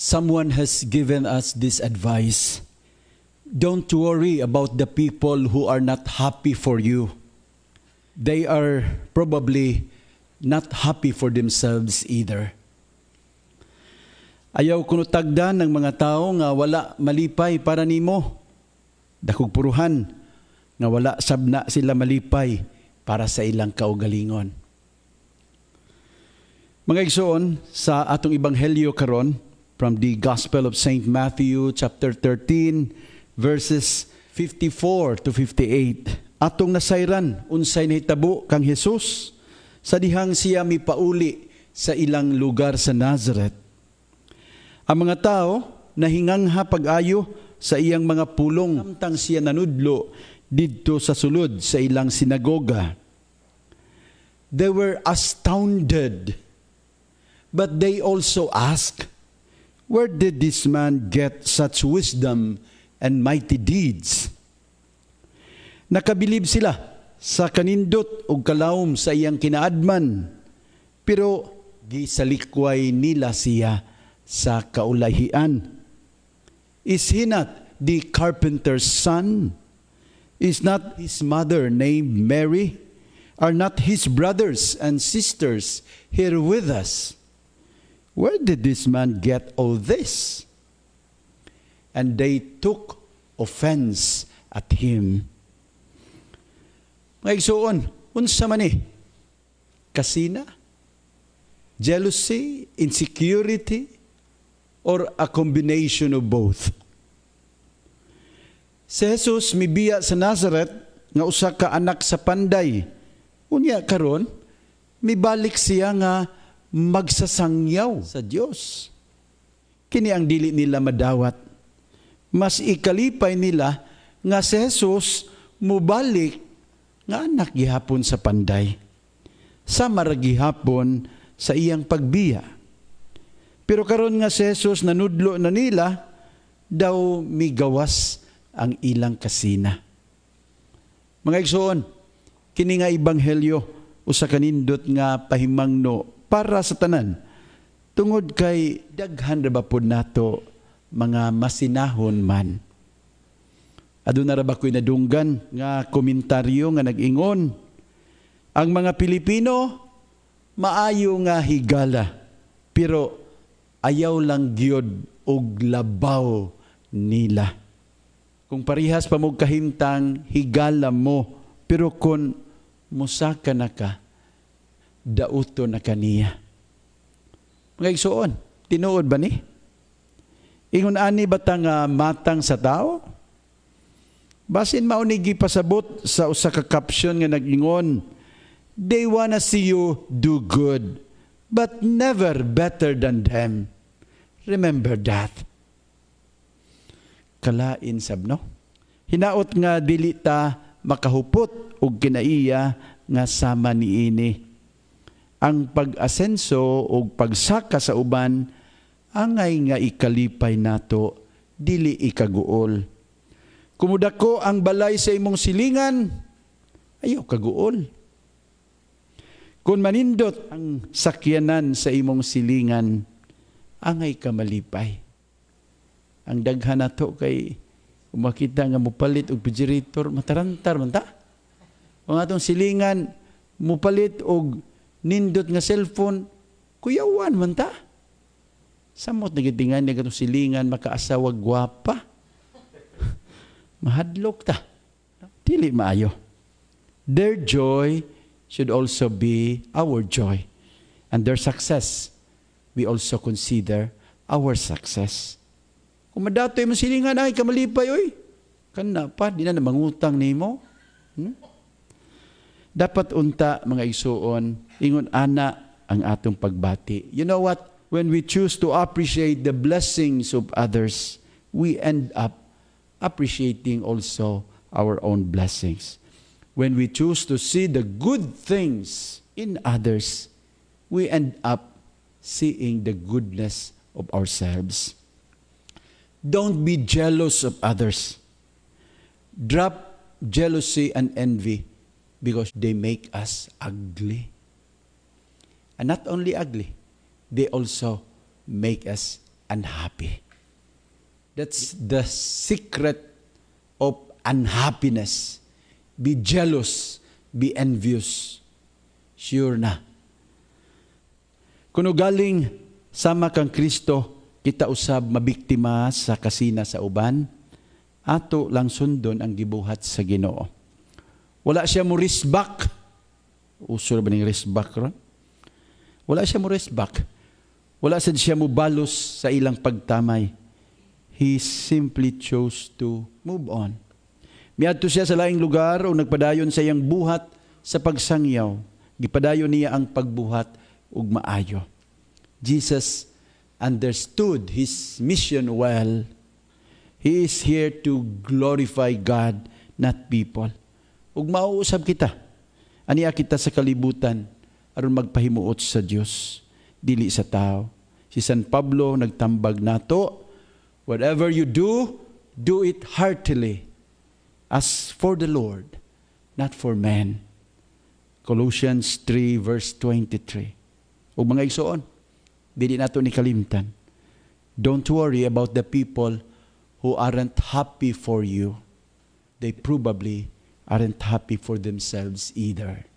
someone has given us this advice. Don't worry about the people who are not happy for you. They are probably not happy for themselves either. Ayaw kuno tagdan ng mga tao nga wala malipay para nimo. Dakog puruhan nga wala sabna sila malipay para sa ilang kaugalingon. Mga igsoon, sa atong ebanghelyo karon from the Gospel of St. Matthew chapter 13 verses 54 to 58. Atong nasayran unsay nahitabo kang Hesus sa dihang siya mipauli sa ilang lugar sa Nazareth. Ang mga tao nahingangha pag-ayo sa iyang mga pulong samtang siya nanudlo didto sa sulod sa ilang sinagoga. They were astounded, but they also asked, where did this man get such wisdom and mighty deeds? Nakabilib sila sa kanindot ug kalawom sa iyang kinaadman, pero gisalikway nila siya sa kaulahian. Is he not the carpenter's son? Is not his mother named Mary? Are not his brothers and sisters here with us? Where did this man get all this? And they took offense at him. Mga igsoon, unsa man ni? Kasina? Jealousy? Insecurity? Or a combination of both? Si Jesus mibiya sa Nazareth nga usa ka anak sa panday. Unya karon mibalik siya nga magsasangyaw sa Dios. Kini ang dili nila madawat. Mas ikalipay nila nga si Jesus mubalik nga anak gihapon sa panday. Sama ra gihapon sa iyang pagbiya. Pero karon nga si Jesus nanudlo na nila, daw migawas ang ilang kasina. Mga igsoon, kini nga ebanghelyo usa kanindot nga pahimangno para sa tanan. Tungod kay daghan ra ba pud nato mga masinahon man. Aduna ra ba koy nadunggan nga komentaryo nga nag-ingon, ang mga Pilipino maayo nga higala, pero ayaw lang gyud og labaw nila. Kung parihas pa mo kahimtang higala mo, pero kung musaka na ka, dauto na kaniya. Mga igsoon, tinuod ba ni? Ingon ani batang matang sa tao? Basin maunigi pasabot sa usa ka caption nga nag-ingon, they wanna see you do good, but never better than them. Remember that. Kalain sabno. Hinaot nga dili ta makahupot og kinaiya nga sama niini. Ang pag-asenso o pagsaka sa uban, angay nga ikalipay nato, dili ikaguol. Kumudako ang balay sa imong silingan, ayaw kaguol. Kung manindot ang sakyanan sa imong silingan, angay ka malipay. Ang daghan nato kay umakita nga mupalit og refrigerator, matarantar man ta. Ang atong silingan mupalit og nindot nga cellphone, kuyawan man ta. Samot nagitingan niya katong silingan makaasawa gwapa. Mahadlok ta. Dili maayo. Their joy should also be our joy. And their success, we also consider our success. Kung madatoy mo silingan, ay kamalipay, oy. Kana pa, di na mangutang nimo. Dapat unta, mga igsuon, ingon ana ang atong pagbati. You know what? When we choose to appreciate the blessings of others, we end up appreciating also our own blessings. When we choose to see the good things in others, we end up seeing the goodness of ourselves. Don't be jealous of others. Drop jealousy and envy because they make us ugly. And not only ugly, they also make us unhappy. That's the secret of unhappiness. Be jealous, be envious. Sure na. Kuno galing sama kang Kristo, kita usab mabiktima sa kasina sa uban, ato lang sundon ang gibuhat sa Ginoo. Wala siya mo risbak. Uso ba ning risbak ron? Wala siya mo risbak. Wala siya mo balos sa ilang pagtamay. He simply chose to move on. Miadto siya sa laing lugar o nagpadayon sa iyang buhat sa pagsangyaw. Gipadayon niya ang pagbuhat ug maayo. Jesus understood his mission well. He is here to glorify God, not people. Ug mauusab kita. Aniya kita sa kalibutan aron magpahimuot sa Dios, dili sa tao. Si San Pablo nagtambag nato, whatever you do, do it heartily, as for the Lord, not for men. Colossians 3 verse 23. O mga igsoon, dili nato ni kalimtan. Don't worry about the people who aren't happy for you. They probably aren't happy for themselves either.